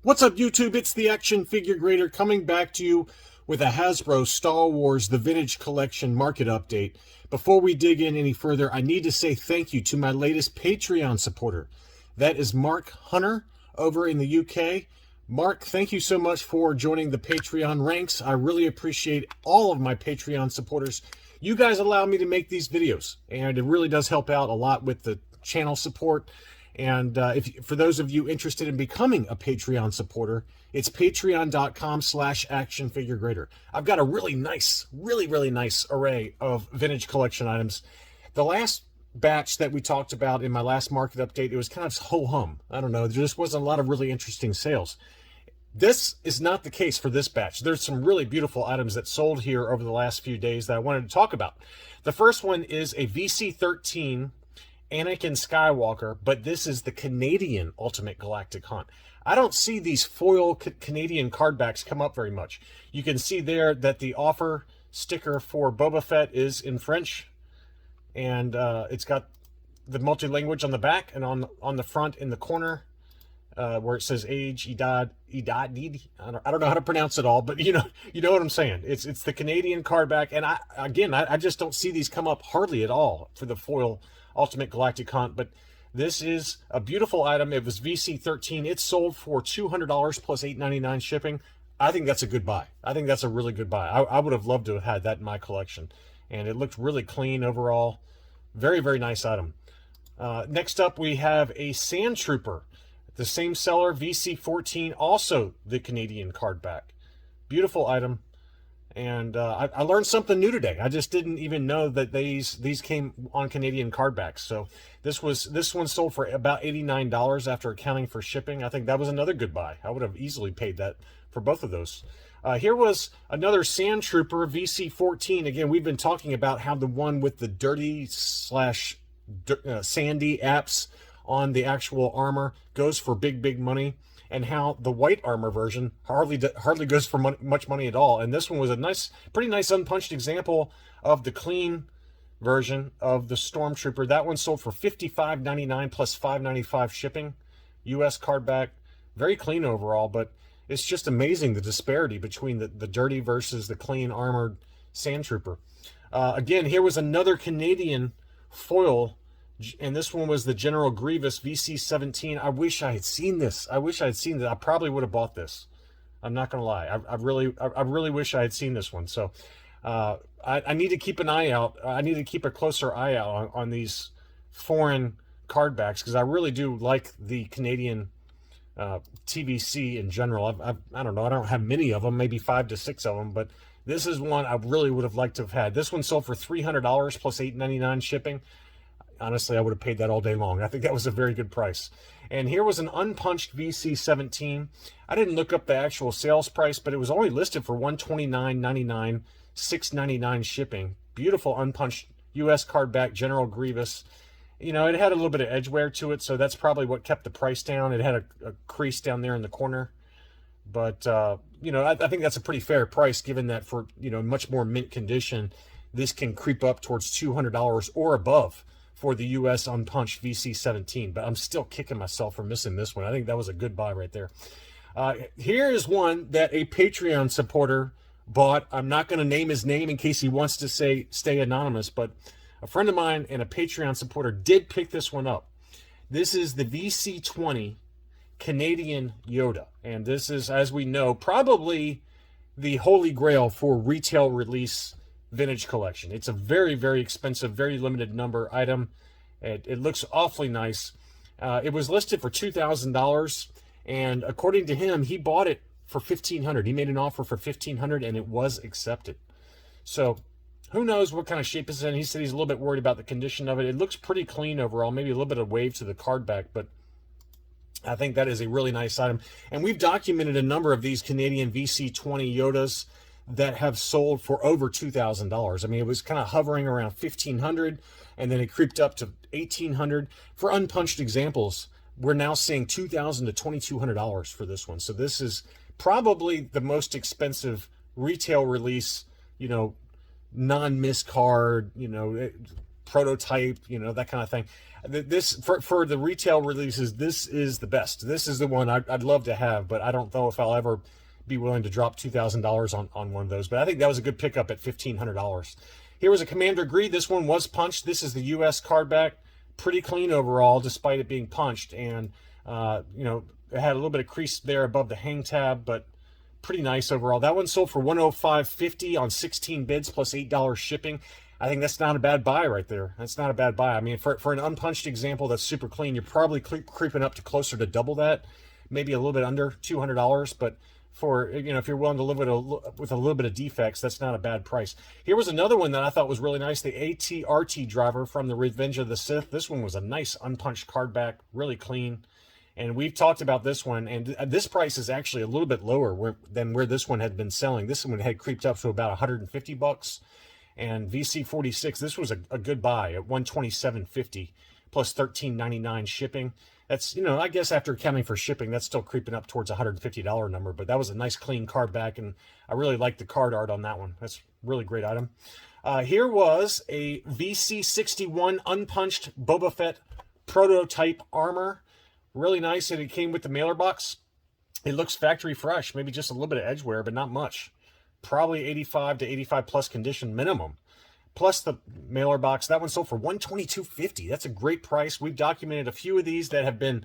What's up, YouTube? It's the Action Figure Grader coming back to you with a Hasbro Star Wars The Vintage Collection market update. Before we dig in any further, I need to say thank you to my latest Patreon supporter. That is Mark Hunter over in the UK. Mark, thank you so much for joining the Patreon ranks. I really appreciate all of my Patreon supporters. You guys allow me to make these videos, and it really does help out a lot with the channel support. And for those of you interested in becoming a Patreon supporter, it's patreon.com/actionfiguregrader. I've got a really nice array of vintage collection items. The last batch that we talked about in my last market update, it was kind of ho-hum. I don't know, there just wasn't a lot of really interesting sales. This is not the case for this batch. There's some really beautiful items that sold here over the last few days that I wanted to talk about. The first one is a VC13 Anakin Skywalker, but this is the Canadian Ultimate Galactic Hunt. I don't see these foil Canadian card backs come up very much. You can see there that the offer sticker for Boba Fett is in French, and it's got the multi-language on the back, and on the front in the corner where it says age, I don't know how to pronounce it all, but you know what I'm saying. It's the Canadian card back, and I just don't see these come up hardly at all for the foil Ultimate Galactic Hunt, but this is a beautiful item. It was VC13. It sold for $200 plus $8.99 shipping. I think that's a good buy. I think that's a really good buy. I would have loved to have had that in my collection, and it looked really clean overall. Very, very nice item. Next up, we have a Sand Trooper. The same seller, VC14, also the Canadian card back. Beautiful item. And I learned something new today. I just didn't even know that these came on Canadian card backs. So this one sold for about $89 after accounting for shipping. I think that was another good buy. I would have easily paid that for both of those. Here was another Sand Trooper VC14. Again, we've been talking about how the one with the dirty / sandy apps on the actual armor goes for big money, and how the white armor version hardly goes for much money at all. And this one was a pretty nice unpunched example of the clean version of the Stormtrooper. That one sold for $55.99 plus $5.95 shipping, U.S. card back. Very clean overall, but it's just amazing the disparity between the dirty versus the clean armored Sand Trooper. Again, here was another Canadian foil, and this one was the General Grievous VC17. I wish I had seen this. I probably would have bought this. I'm not gonna lie. I really wish I had seen this one. So I need to keep an eye out. I need to keep a closer eye out on these foreign card backs, because I really do like the Canadian TVC in general. I don't know. I don't have many of them, maybe 5 to 6 of them, but this is one I really would have liked to have had. This one sold for $300 plus $8.99 shipping. Honestly, I would have paid that all day long. I think that was a very good price. And here was an unpunched VC17. I didn't look up the actual sales price, but it was only listed for $129.99, $6.99 shipping. Beautiful unpunched U.S. card back General Grievous. You know, it had a little bit of edge wear to it, so that's probably what kept the price down. It had a crease down there in the corner. But, you know, I think that's a pretty fair price, given that for, you know, much more mint condition, this can creep up towards $200 or above for the U.S. unpunched VC17, but I'm still kicking myself for missing this one. I think that was a good buy right there. Here is one that a Patreon supporter bought. I'm not going to name his name in case he wants to stay anonymous, but a friend of mine and a Patreon supporter did pick this one up. This is the VC20 Canadian Yoda, and this is, as we know, probably the holy grail for retail release vintage collection. It's a very, very expensive, very limited number item. It looks awfully nice. It was listed for $2,000, and according to him, he bought it for $1,500. He made an offer for $1,500, and it was accepted. So who knows what kind of shape it's in. He said he's a little bit worried about the condition of it. It looks pretty clean overall, maybe a little bit of wave to the card back, but I think that is a really nice item. And we've documented a number of these Canadian VC20 Yodas that have sold for over $2,000. I mean, it was kind of hovering around $1,500, and then it creeped up to $1,800. For unpunched examples, we're now seeing $2,000 to $2,200 for this one. So this is probably the most expensive retail release, you know, non-miscard, you know, prototype, you know, that kind of thing. This for the retail releases, this is the best. This is the one I'd love to have, but I don't know if I'll ever be willing to drop $2,000 on one of those. But I think that was a good pickup at $1,500. Here was a Commander Gree. This one was punched. This is the U.S. card back. Pretty clean overall, despite it being punched. And, you know, it had a little bit of crease there above the hang tab, but pretty nice overall. That one sold for $105.50 on 16 bids plus $8 shipping. I think that's not a bad buy right there. That's not a bad buy. I mean, for an unpunched example that's super clean, you're probably creeping up to closer to double that, maybe a little bit under $200. But for, you know, if you're willing to live with a little bit of defects, that's not a bad price. Here was another one that I thought was really nice, the AT-RT driver from the Revenge of the Sith. This one was a nice unpunched card back, really clean. And we've talked about this one, and this price is actually a little bit lower than where this one had been selling. This one had creeped up to about $150. And VC46, this was a good buy at $127.50 plus $13.99 shipping. That's, you know, I guess after accounting for shipping, that's still creeping up towards a $150 number. But that was a nice clean card back, and I really like the card art on that one. That's a really great item. Here was a VC61 unpunched Boba Fett prototype armor. Really nice, and it came with the mailer box. It looks factory fresh, maybe just a little bit of edge wear, but not much. Probably 85 to 85 plus condition minimum. Plus the mailer box, that one sold for $122.50. That's a great price. We've documented a few of these that have been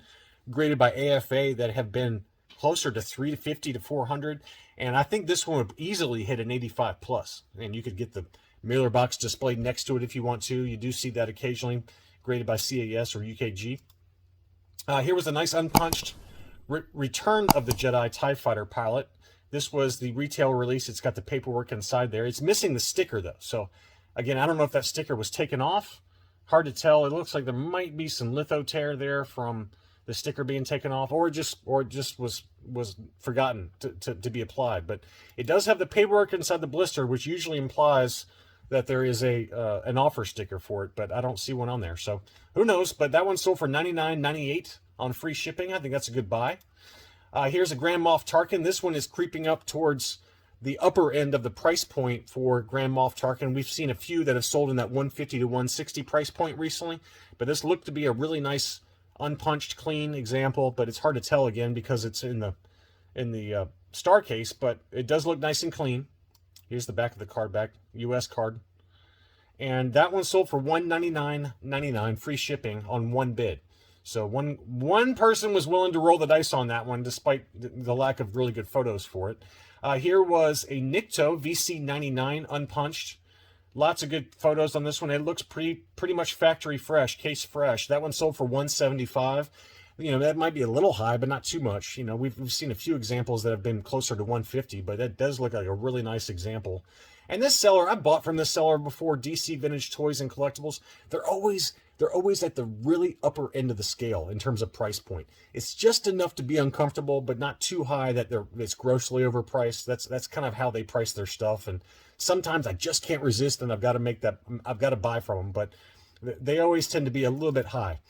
graded by AFA that have been closer to $350 to $400, and I think this one would easily hit an 85 plus. And you could get the mailer box displayed next to it if you want to. You do see that occasionally, graded by CAS or UKG. Here was a nice unpunched Return of the Jedi TIE Fighter pilot. This was the retail release. It's got the paperwork inside there. It's missing the sticker, though. So, again, I don't know if that sticker was taken off. Hard to tell. It looks like there might be some litho tear there from the sticker being taken off, or it just was forgotten to be applied. But it does have the paperwork inside the blister, which usually implies that there is an offer sticker for it, but I don't see one on there. So who knows? But that one sold for $99.98 on free shipping. I think that's a good buy. Here's a Grand Moff Tarkin. This one is creeping up towards the upper end of the price point for Grand Moff Tarkin. We've seen a few that have sold in that $150 to $160 price point recently, but this looked to be a really nice unpunched, clean example. But it's hard to tell again because it's in the star case. But it does look nice and clean. Here's the back of the card back, U.S. card. And that one sold for $199.99 free shipping on one bid. So one person was willing to roll the dice on that one, despite the lack of really good photos for it. Here was a Neco VC99 unpunched. Lots of good photos on this one. It looks pretty much factory fresh, case fresh. That one sold for $175. You know, that might be a little high, but not too much. You know, we've seen a few examples that have been closer to $150, but that does look like a really nice example. And this seller, I bought from this seller before, DC Vintage Toys and Collectibles. They're always at the really upper end of the scale in terms of price point. It's just enough to be uncomfortable, but not too high that it's grossly overpriced. That's kind of how they price their stuff. And sometimes I just can't resist, and I've got to buy from them. But they always tend to be a little bit high.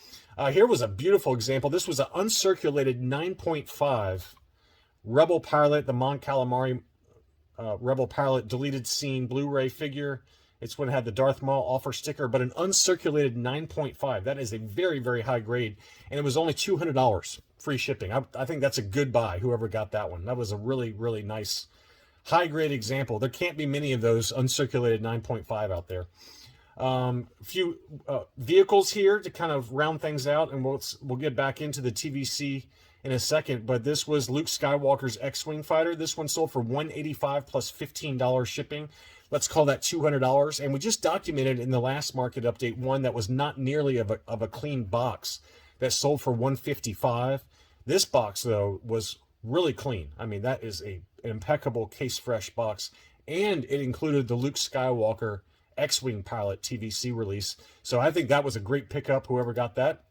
Here was a beautiful example. This was an uncirculated 9.5 Rebel Pilot, the Mon Calamari Rebel Pilot deleted scene Blu-ray figure. It's when it had the Darth Maul offer sticker, but an uncirculated 9.5. That is a very, very high grade, and it was only $200 free shipping. I think that's a good buy, whoever got that one. That was a really, really nice high-grade example. There can't be many of those uncirculated 9.5 out there. A few vehicles here to kind of round things out, and we'll get back into the TVC in a second. But this was Luke Skywalker's X-Wing fighter. This one sold for $185 plus $15 shipping. Let's call that $200. And we just documented in the last market update one that was not nearly of a clean box that sold for $155. This box, though, was really clean. I mean, that is an impeccable case fresh box, and it included the Luke Skywalker X-Wing pilot TVC release. So I think that was a great pickup, whoever got that.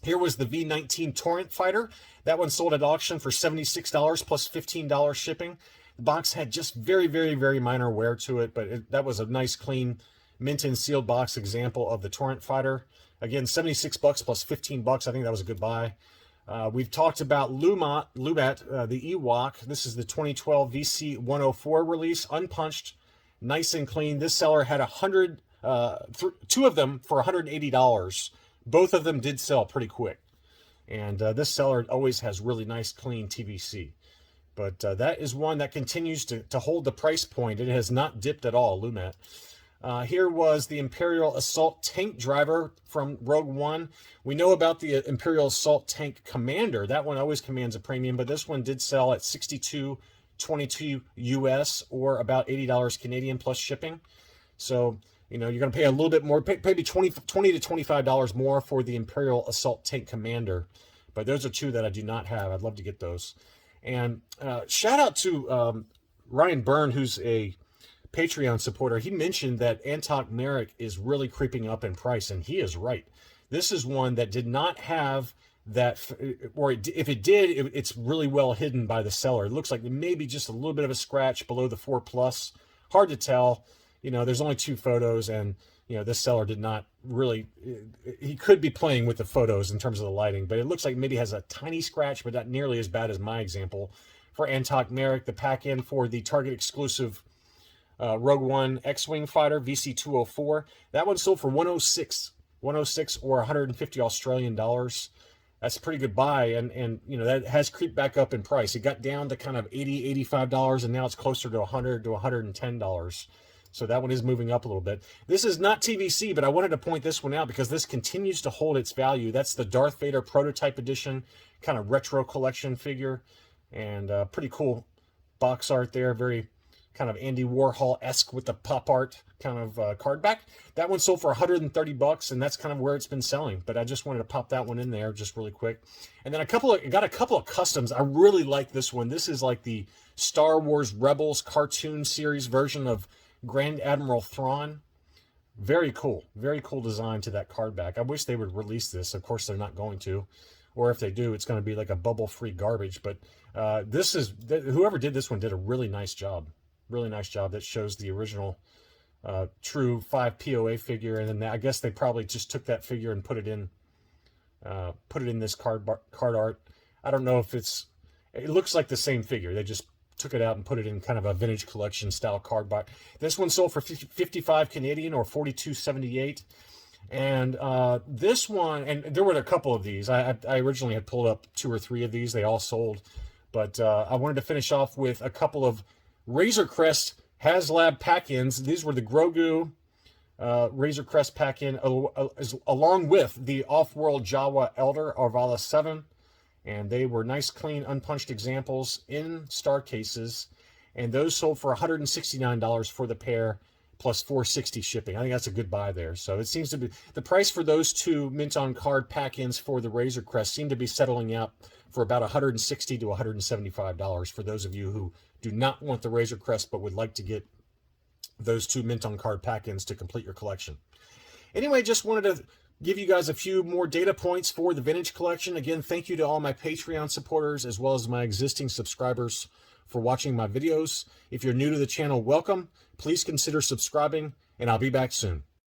Here was the V19 Torrent Fighter. That one sold at auction for $76 plus $15 shipping. The box had just very, very, very minor wear to it, but that was a nice, clean, mint and sealed box example of the Torrent Fighter. Again, $76 plus $15. I think that was a good buy. We've talked about Lumat, the Ewok. This is the 2012 VC104 release, unpunched, nice and clean. This seller had two of them for $180. Both of them did sell pretty quick. And this seller always has really nice, clean TVC. But that is one that continues to hold the price point. It has not dipped at all, Lumet. Here was the Imperial Assault Tank Driver from Rogue One. We know about the Imperial Assault Tank Commander. That one always commands a premium, but this one did sell at $62.22 US, or about $80 Canadian plus shipping. So, you know, you're going to pay a little bit more, maybe $20 to $25 more for the Imperial Assault Tank Commander. But those are two that I do not have. I'd love to get those. And shout out to Ryan Byrne, who's a Patreon supporter. He mentioned that Antok Merrick is really creeping up in price, and he is right. This is one that did not have that, or if it did, it's really well hidden by the seller. It looks like maybe just a little bit of a scratch below the 4+. Hard to tell. You know, there's only two photos, and you know, this seller did not really, he could be playing with the photos in terms of the lighting, but it looks like maybe has a tiny scratch, but not nearly as bad as my example. For Antok Merrick, the pack-in for the Target exclusive Rogue One X-Wing fighter, VC204, that one sold for $106 or 150 Australian dollars. That's a pretty good buy, and you know, that has creeped back up in price. It got down to kind of $80, $85, and now it's closer to $100 to $110. So that one is moving up a little bit. This is not TVC, but I wanted to point this one out because this continues to hold its value. That's the Darth Vader Prototype Edition, kind of retro collection figure. And pretty cool box art there. Very kind of Andy Warhol-esque with the pop art kind of card back. That one sold for $130, and that's kind of where it's been selling. But I just wanted to pop that one in there just really quick. And then got a couple of customs. I really like this one. This is like the Star Wars Rebels cartoon series version of Grand Admiral Thrawn. Very cool design to that card back. I wish they would release this. Of course they're not going to, or if they do, it's going to be like a bubble-free garbage. But whoever did this one did a really nice job. That shows the original true 5 POA figure, and then I guess they probably just took that figure and put it in this card art. I don't know if it looks like the same figure. They just took it out and put it in kind of a vintage collection style card box. This one sold for 55 Canadian or 42.78. And this one, and there were a couple of these. I originally had pulled up 2 or 3 of these. They all sold. But I wanted to finish off with a couple of Razor Crest HasLab pack-ins. These were the Grogu Razor Crest pack-in, along with the Off-World Jawa Elder Arvala 7. And they were nice, clean, unpunched examples in star cases. And those sold for $169 for the pair, plus $460 shipping. I think that's a good buy there. So it seems to be, the price for those two mint-on-card pack-ins for the Razor Crest seem to be settling out for about $160 to $175 for those of you who do not want the Razor Crest but would like to get those two mint-on-card pack-ins to complete your collection. Anyway, just wanted to give you guys a few more data points for the vintage collection. Again, thank you to all my Patreon supporters as well as my existing subscribers for watching my videos. If you're new to the channel, welcome. Please consider subscribing, and I'll be back soon.